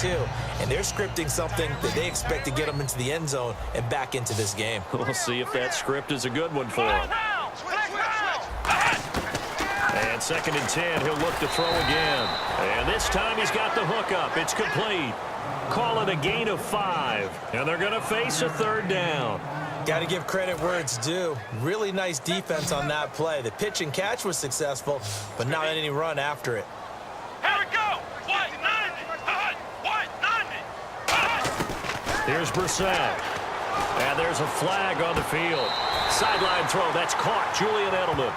too. And they're scripting something that they expect to get them into the end zone and back into this game. We'll see if that script is a good one for him. And 2nd and 10, he'll look to throw again. And this time he's got the hook up. It's complete. Call it a gain of 5. And they're going to face a 3rd down. Got to give credit where it's due. Really nice defense on that play. The pitch and catch was successful, but not any run after it. Here we go. 190. Here's Brissett. And there's a flag on the field. Sideline throw. That's caught. Julian Edelman.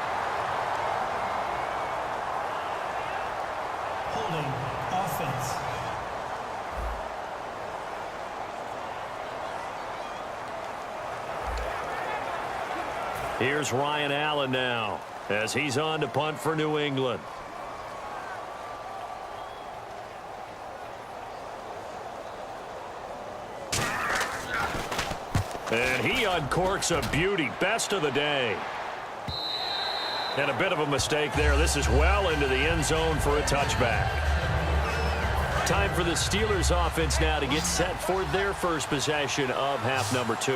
Holding offense. Here's Ryan Allen now as he's on to punt for New England. And he uncorks a beauty. Best of the day. And a bit of a mistake there. This is well into the end zone for a touchback. Time for the Steelers offense now to get set for their first possession of half number 2.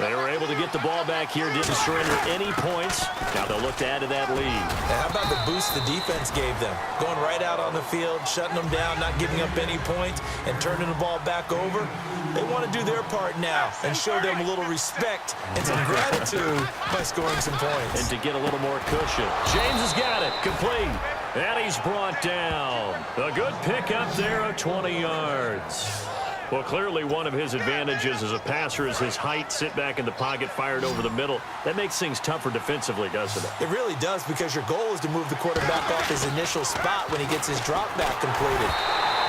They were able to get the ball back here, didn't surrender any points. Now they'll look to add to that lead. And how about the boost the defense gave them? Going right out on the field, shutting them down, not giving up any points, and turning the ball back over. They want to do their part now and show them a little respect and some gratitude by scoring some points. And to get a little more cushion. James has got it. Complete. And he's brought down. A good pickup there of 20 yards. Well, clearly one of his advantages as a passer is his height. Sit back in the pocket, fired over the middle. That makes things tougher defensively, doesn't it? It really does, because your goal is to move the quarterback off his initial spot when he gets his drop back completed.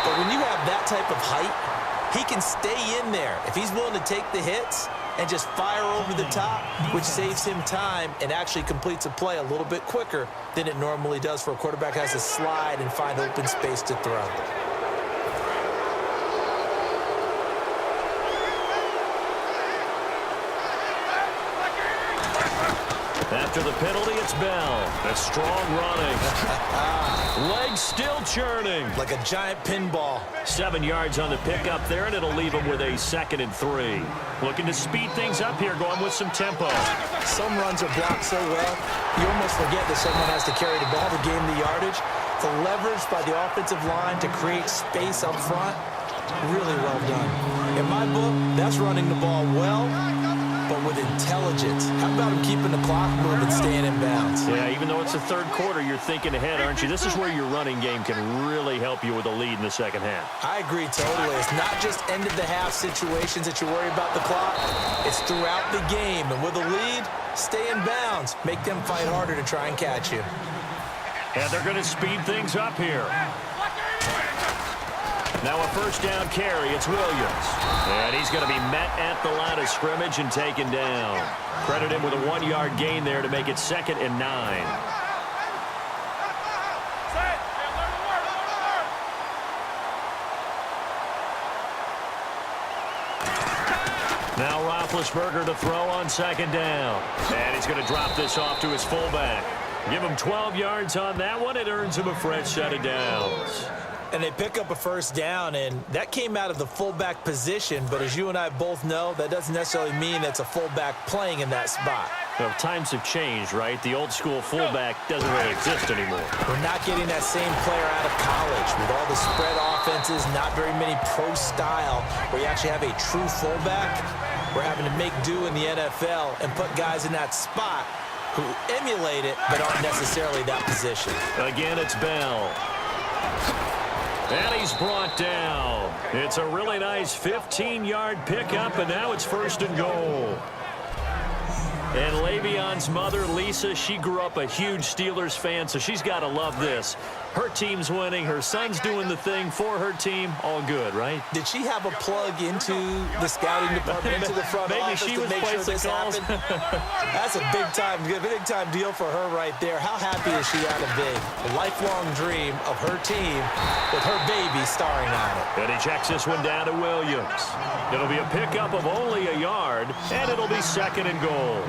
But when you have that type of height, he can stay in there. If he's willing to take the hits and just fire over the top, which saves him time and actually completes a play a little bit quicker than it normally does for a quarterback who has to slide and find open space to throw. After the penalty, it's Bell. That's strong running. Legs still churning. Like a giant pinball. 7 yards on the pickup there, and it'll leave him with a 2nd and 3. Looking to speed things up here, going with some tempo. Some runs are blocked so well, you almost forget that someone has to carry the ball to gain the yardage. The leverage by the offensive line to create space up front, really well done. In my book, that's running the ball well, but with intelligence. How about him keeping the clock moving, staying in bounds? Yeah, even though it's the 3rd quarter, you're thinking ahead, aren't you? This is where your running game can really help you with a lead in the 2nd half. I agree totally. It's not just end-of-the-half situations that you worry about the clock. It's throughout the game. And with a lead, stay in bounds. Make them fight harder to try and catch you. And they're going to speed things up here. Now a 1st down carry. It's Williams. And he's going to be met at the line of scrimmage and taken down. Credit him with a 1-yard gain there to make it 2nd and 9. Now Roethlisberger to throw on 2nd down. And he's going to drop this off to his fullback. Give him 12 yards on that one. It earns him a fresh set of downs. And they pick up a 1st down, and that came out of the fullback position. But as you and I both know, that doesn't necessarily mean it's a fullback playing in that spot. Well, times have changed, right? The old school fullback doesn't really exist anymore. We're not getting that same player out of college with all the spread offenses, not very many pro style, where you actually have a true fullback. We're having to make do in the NFL and put guys in that spot who emulate it but aren't necessarily that position. Again, it's Bell. And he's brought down. It's a really nice 15-yard pickup, and now it's 1st and goal. And Le'Veon's mother, Lisa, she grew up a huge Steelers fan, so she's got to love this. Her team's winning. Her son's doing the thing for her team. All good, right? Did she have a plug into the scouting department, into the front office she to was make sure this calls. happened? That's a big time deal for her right there. How happy is she out of big? A lifelong dream of her team with her baby starring on it. And he checks this one down to Williams. It'll be a pickup of only a yard, and it'll be 2nd and goal.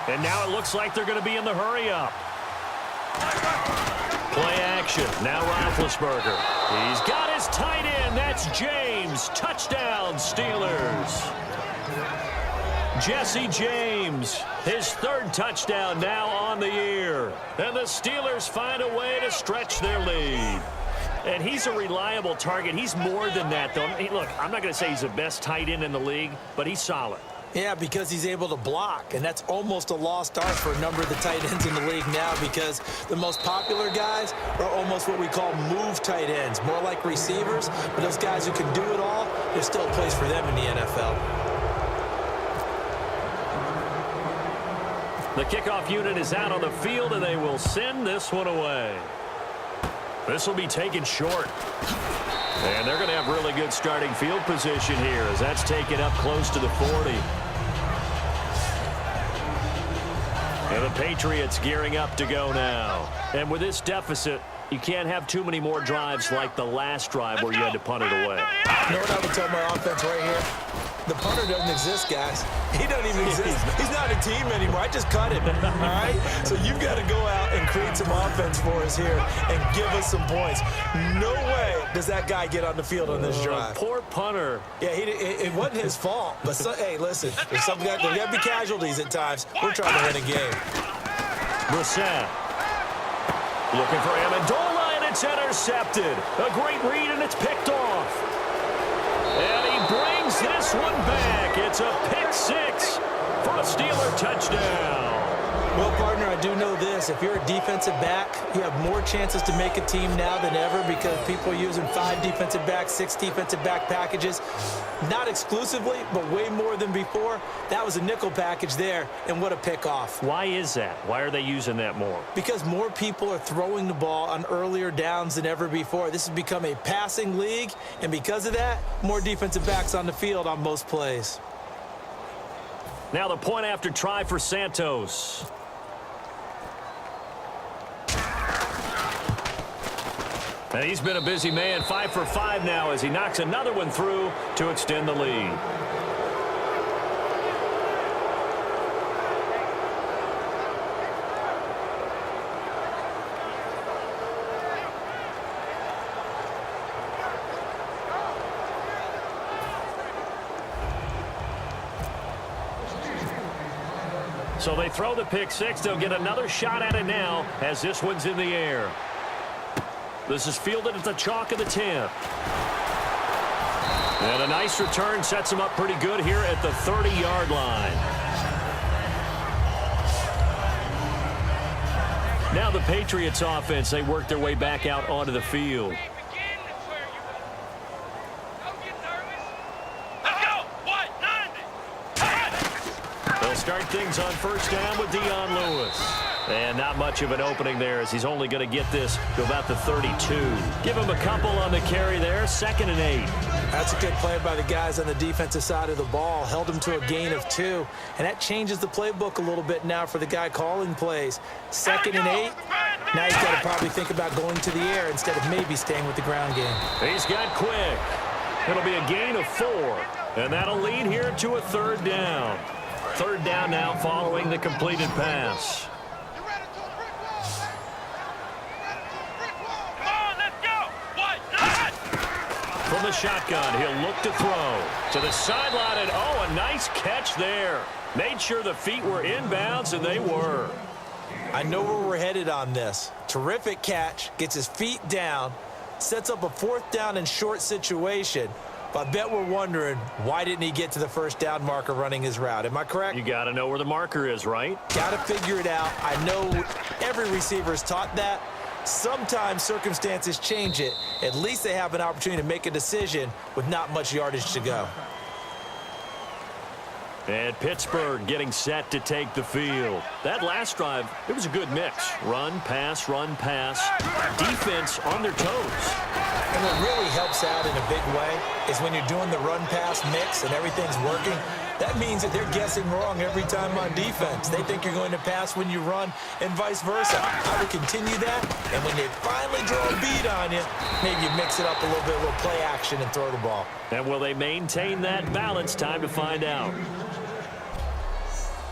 And now it looks like they're going to be in the hurry-up. Play action. Now Roethlisberger. He's got his tight end. That's James. James. Touchdown, Steelers. Jesse James, his third touchdown now on the year. And the Steelers find a way to stretch their lead. And he's a reliable target. He's more than that, though. Look, I'm not going to say he's the best tight end in the league, but he's solid. Yeah, because he's able to block, and that's almost a lost art for a number of the tight ends in the league now, because the most popular guys are almost what we call move tight ends, more like receivers. But those guys who can do it all, there's still a place for them in the NFL. The kickoff unit is out on the field, and they will send this one away. This will be taken short. And they're going to have really good starting field position here as that's taken up close to the 40. And the Patriots gearing up to go now. And with this deficit, you can't have too many more drives like the last drive where you had to punt it away. You know what I would tell my offense right here? The punter doesn't exist, guys. He doesn't even exist. He's not a team anymore. I just cut him, all right? So you've got to go out and create some offense for us here and give us some points. No way does that guy get on the field on this drive. Poor punter. Yeah, it wasn't his fault. But, hey, listen, there's got to be casualties at times. We're trying to win a game. Brissett looking for Amendola, and it's intercepted. A great read, and it's picked off. And he brings this one back. It's a pick six for a Steeler touchdown. Well, partner, I do know this. If you're a defensive back, you have more chances to make a team now than ever because people are using 5 defensive backs, 6 defensive back packages. Not exclusively, but way more than before. That was a nickel package there, and what a pickoff. Why is that? Why are they using that more? Because more people are throwing the ball on earlier downs than ever before. This has become a passing league, and because of that, more defensive backs on the field on most plays. Now the point after try for Santos. And he's been a busy man, 5 for 5 now as he knocks another one through to extend the lead. So they throw the pick six. They'll get another shot at it now as this one's in the air. This is fielded at the chalk of the 10. And a nice return sets him up pretty good here at the 30-yard line. Now the Patriots offense, they work their way back out onto the field. They'll start things on first down with Dion Lewis. And not much of an opening there as he's only going to get this to about the 32. Give him a couple on the carry there, 2nd and 8. That's a good play by the guys on the defensive side of the ball. Held him to a gain of 2. And that changes the playbook a little bit now for the guy calling plays. 2nd and 8. Now he's got to probably think about going to the air instead of maybe staying with the ground game. He's got quick. It'll be a gain of 4. And that'll lead here to a 3rd down. 3rd down now following the completed pass. From the shotgun, he'll look to throw to the sideline, and oh, a nice catch there. Made sure the feet were inbounds, and they were. I know where we're headed on this. Terrific catch, gets his feet down, sets up a 4th down and short situation. But I bet we're wondering, why didn't he get to the first down marker running his route? Am I correct? You got to know where the marker is, right? Got to figure it out. I know every receiver is taught that. Sometimes circumstances change it. At least they have an opportunity to make a decision with not much yardage to go. And Pittsburgh getting set to take the field. That last drive, it was a good mix. Run, pass, defense on their toes. And what really helps out in a big way is when you're doing the run-pass mix and everything's working, that means that they're guessing wrong every time on defense. They think you're going to pass when you run and vice versa. I would continue that, and when they finally draw a beat on you, maybe you mix it up a little bit, a little play action and throw the ball. And will they maintain that balance? Time to find out.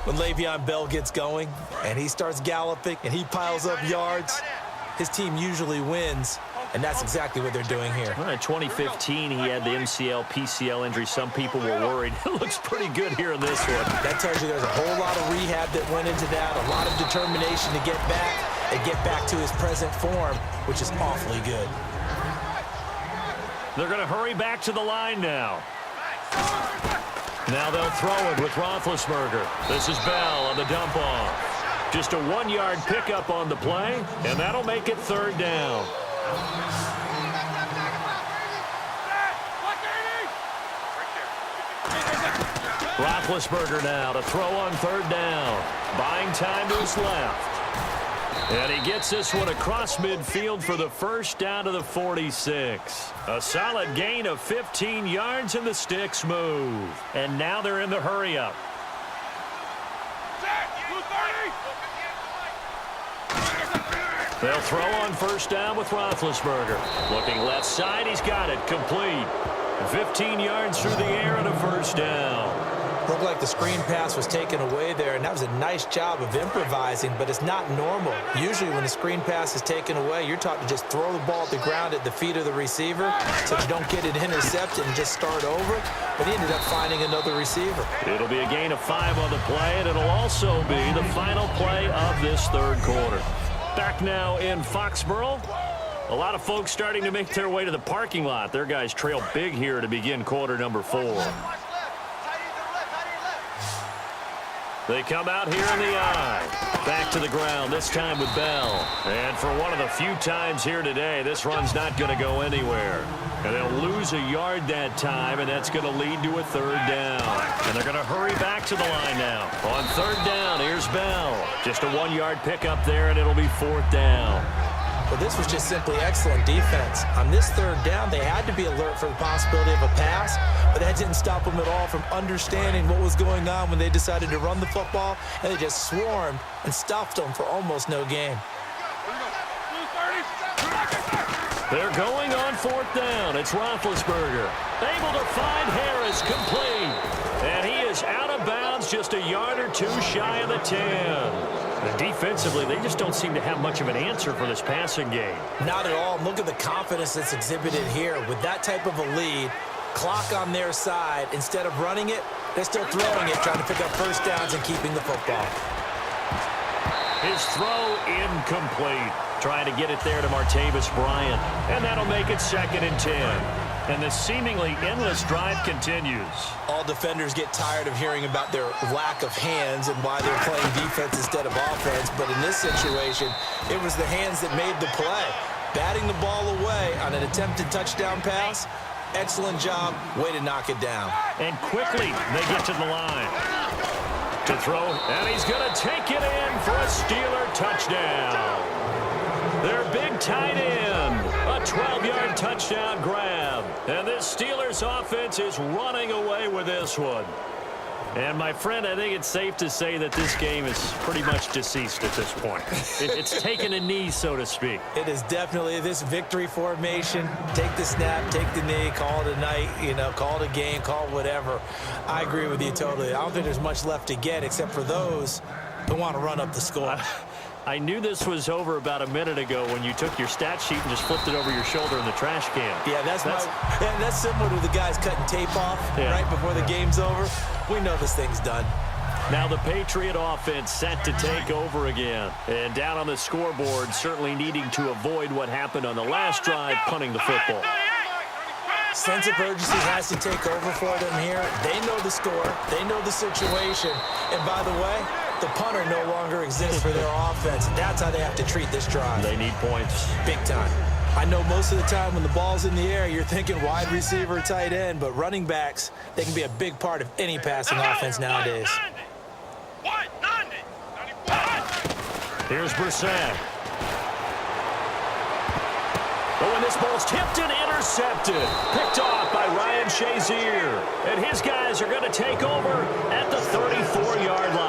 When Le'Veon Bell gets going and he starts galloping and he piles up yards, his team usually wins. And that's exactly what they're doing here. Well, in 2015, he had the MCL, PCL injury. Some people were worried. It looks pretty good here in this one. That tells you there's a whole lot of rehab that went into that, a lot of determination to get back and get back to his present form, which is awfully good. They're going to hurry back to the line now. Now they'll throw it with Roethlisberger. This is Bell on the dump off. Just a 1-yard pickup on the play, and that'll make it 3rd down. Roethlisberger now to throw on 3rd down. Buying time to his left. And he gets this one across midfield for the first down to the 46. A solid gain of 15 yards, and the sticks move. And now they're in the hurry-up. They'll throw on 1st down with Roethlisberger. Looking left side, he's got it. Complete. 15 yards through the air and a 1st down. Looked like the screen pass was taken away there, and that was a nice job of improvising, but it's not normal. Usually when the screen pass is taken away, you're taught to just throw the ball at the ground at the feet of the receiver so you don't get it intercepted and just start over, but he ended up finding another receiver. It'll be a gain of 5 on the play, and it'll also be the final play of this 3rd quarter. Back now in Foxborough. A lot of folks starting to make their way to the parking lot. Their guys trail big here to begin quarter number 4. They come out here in the eye. Back to the ground, this time with Bell. And for one of the few times here today, this run's not going to go anywhere. And they'll lose a yard that time, and that's going to lead to a 3rd down. And they're going to hurry back to the line now. On 3rd down, here's Bell. Just a 1-yard pickup there, and it'll be 4th down. Well, this was just simply excellent defense. On this 3rd down, they had to be alert for the possibility of a pass, but that didn't stop them at all from understanding what was going on when they decided to run the football, and they just swarmed and stuffed them for almost no gain. They're going on 4th down. It's Roethlisberger. Able to find Harris, complete. And he is out of bounds, just a yard or 2 shy of the 10. And defensively, they just don't seem to have much of an answer for this passing game. Not at all. Look at the confidence that's exhibited here. With that type of a lead, clock on their side, instead of running it, they're still throwing it, trying to pick up 1st downs and keeping the football. His throw incomplete. Trying to get it there to Martavis Bryant. And that'll make it 2nd and 10. And the seemingly endless drive continues. All defenders get tired of hearing about their lack of hands and why they're playing defense instead of offense. But in this situation, it was the hands that made the play. Batting the ball away on an attempted touchdown pass. Excellent job. Way to knock it down. And quickly, they get to the line. To throw, and he's going to take it in for a Steeler touchdown. Their big tight end, a 12-yard touchdown grab. And this Steelers offense is running away with this one. And, my friend, I think it's safe to say that this game is pretty much deceased at this point. It's taken a knee, so to speak. It is definitely this victory formation. Take the snap, take the knee, call it a night, call it a game, call it whatever. I agree with you totally. I don't think there's much left to get except for those who want to run up the score. I knew this was over about a minute ago when you took your stat sheet and just flipped it over your shoulder in the trash can. Yeah, that's similar to the guys cutting tape off right before the game's over. We know this thing's done. Now the Patriot offense set to take over again. And down on the scoreboard, certainly needing to avoid what happened on the last drive, punting the football. Sense of urgency has to take over for them here. They know the score. They know the situation. And by the way, the punter no longer exists for their offense. That's how they have to treat this drive. They need points. Big time. I know most of the time when the ball's in the air, you're thinking wide receiver, tight end, but running backs, they can be a big part of any passing offense nowadays. Here's Brissett. But when this ball's tipped and intercepted, picked off by Ryan Shazier. And his guys are going to take over at the 34-yard line.